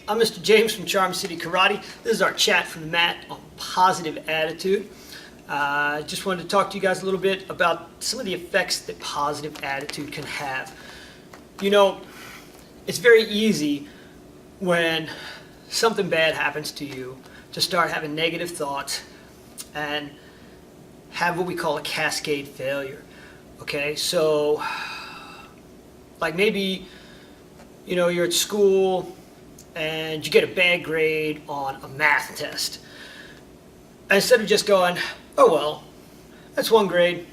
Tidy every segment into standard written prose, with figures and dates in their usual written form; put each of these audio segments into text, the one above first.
I'm Mr. James from Charm City Karate. This is our chat from the mat on positive attitude. Just wanted to talk to you guys a little bit about some of the effects that positive attitude can have. You know, it's very easy when something bad happens to you to start having negative thoughts and have what we call a cascade failure. Okay, so like maybe, you know, you're at school and you get a bad grade on a math test. And instead of just going, oh well, that's one grade,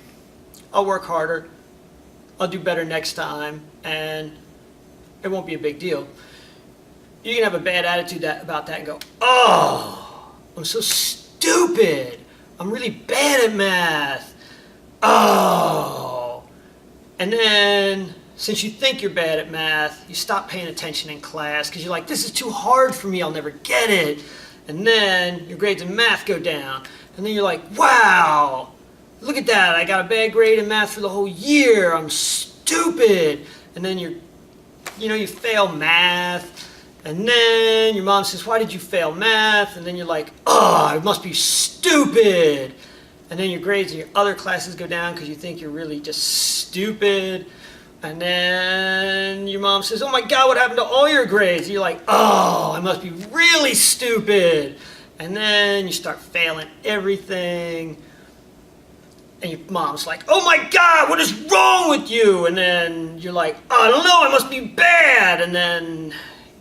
I'll work harder, I'll do better next time, and it won't be a big deal. You can have a bad attitude about that and go, oh, I'm so stupid, I'm really bad at math, oh. And then, since you think you're bad at math, you stop paying attention in class because you're like, this is too hard for me, I'll never get it. And then your grades in math go down. And then you're like, wow, look at that, I got a bad grade in math for the whole year, I'm stupid. And then you fail math. And then your mom says, why did you fail math? And then you're like, oh, I must be stupid. And then your grades in your other classes go down because you think you're really just stupid. And then your mom says, oh my God, what happened to all your grades? And you're like, oh, I must be really stupid. And then you start failing everything. And your mom's like, oh my God, what is wrong with you? And then you're like, oh, I don't know, I must be bad. And then,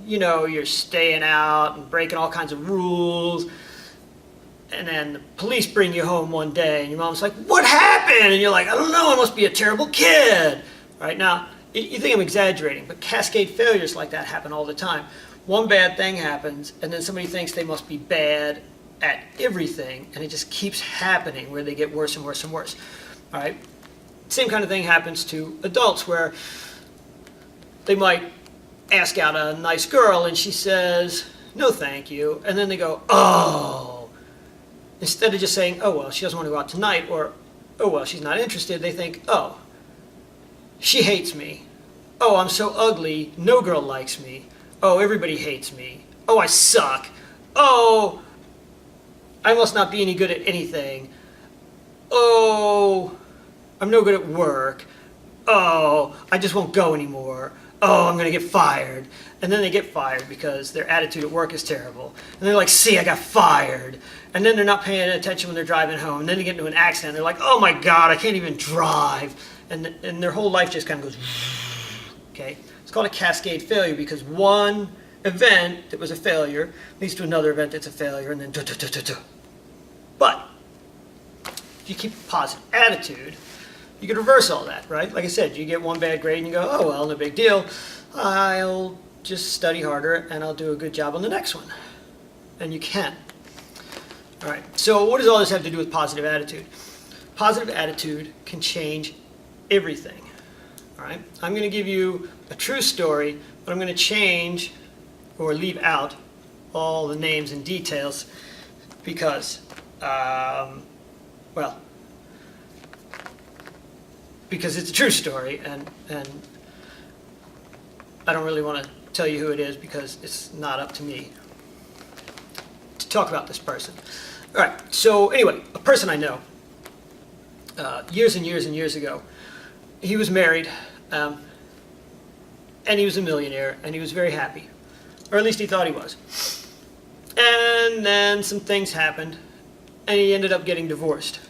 you know, you're staying out and breaking all kinds of rules. And then the police bring you home one day and your mom's like, what happened? And you're like, I don't know, I must be a terrible kid. Right now, you think I'm exaggerating, but cascade failures like that happen all the time. One bad thing happens, and then somebody thinks they must be bad at everything, and it just keeps happening where they get worse and worse and worse. All right? Same kind of thing happens to adults where they might ask out a nice girl, and she says, no thank you, and then they go, oh. Instead of just saying, oh, well, she doesn't want to go out tonight, or, oh, well, she's not interested, they think, oh, she hates me. Oh, I'm so ugly, no girl likes me. Oh, everybody hates me. Oh, I suck. Oh, I must not be any good at anything. Oh, I'm no good at work. Oh, I just won't go anymore. Oh, I'm going to get fired. And then they get fired because their attitude at work is terrible. And they're like, see, I got fired. And then they're not paying attention when they're driving home. And then they get into an accident. They're like, oh my God, I can't even drive. And their whole life just kind of goes, okay? It's called a cascade failure because one event that was a failure leads to another event that's a failure, and then But if you keep a positive attitude, you can reverse all that, right? Like I said, you get one bad grade and you go, oh, well, no big deal. I'll just study harder and I'll do a good job on the next one. And you can. All right, so what does all this have to do with positive attitude? Positive attitude can change everything. All right, I'm going to give you a true story, but I'm going to change or leave out all the names and details because, well, because it's a true story, and I don't really want to tell you who it is because it's not up to me to talk about this person. All right, so anyway, a person I know, years and years and years ago, he was married, and he was a millionaire, and he was very happy. Or at least he thought he was. And then some things happened, and he ended up getting divorced.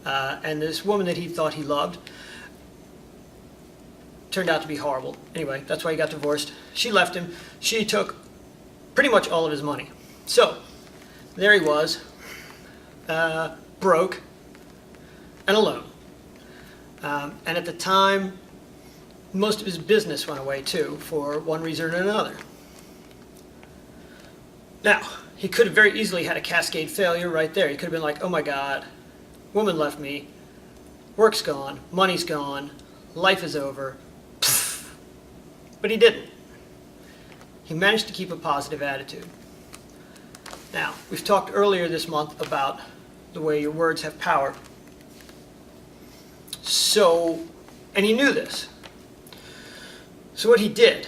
And this woman that he thought he loved turned out to be horrible. Anyway, that's why he got divorced. She left him. She took pretty much all of his money. So, there he was, broke and alone. And at the time, most of his business went away too, for one reason or another. Now, he could have very easily had a cascade failure right there. He could have been like, oh my God, woman left me, work's gone, money's gone, life is over. But he didn't. He managed to keep a positive attitude. Now, we've talked earlier this month about the way your words have power. So, and he knew this. So what he did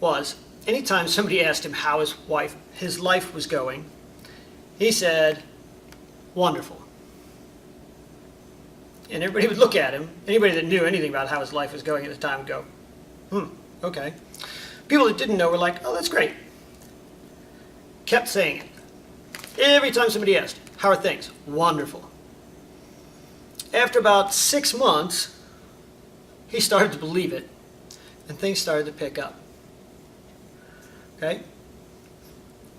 was anytime somebody asked him how his life was going, he said, "Wonderful." And everybody would look at him. Anybody that knew anything about how his life was going at the time would go, okay. People that didn't know were like, "Oh, that's great." Kept saying it. Every time somebody asked, "How are things?" "Wonderful." After about 6 months, he started to believe it, and things started to pick up. Okay?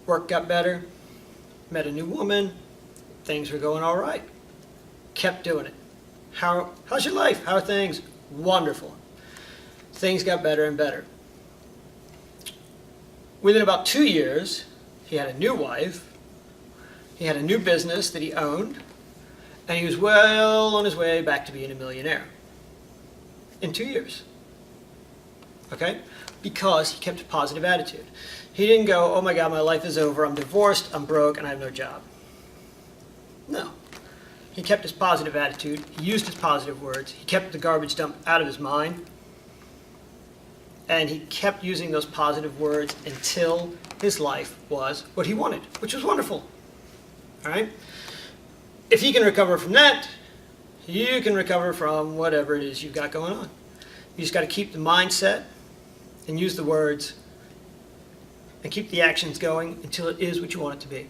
Work got better, met a new woman, things were going all right. Kept doing it. How's your life? How are things? Wonderful. Things got better and better. Within about 2 years, he had a new wife, he had a new business that he owned, and he was well on his way back to being a millionaire. In 2 years. Okay? Because he kept a positive attitude. He didn't go, "Oh my God, my life is over, I'm divorced, I'm broke, and I have no job." No. He kept his positive attitude, he used his positive words, he kept the garbage dump out of his mind, and he kept using those positive words until his life was what he wanted, which was wonderful. All right? If you can recover from that, you can recover from whatever it is you've got going on. You just got to keep the mindset and use the words and keep the actions going until it is what you want it to be.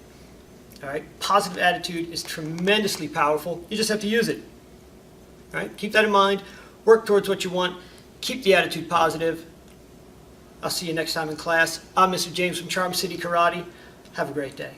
All right? Positive attitude is tremendously powerful. You just have to use it. All right? Keep that in mind. Work towards what you want. Keep the attitude positive. I'll see you next time in class. I'm Mr. James from Charm City Karate. Have a great day.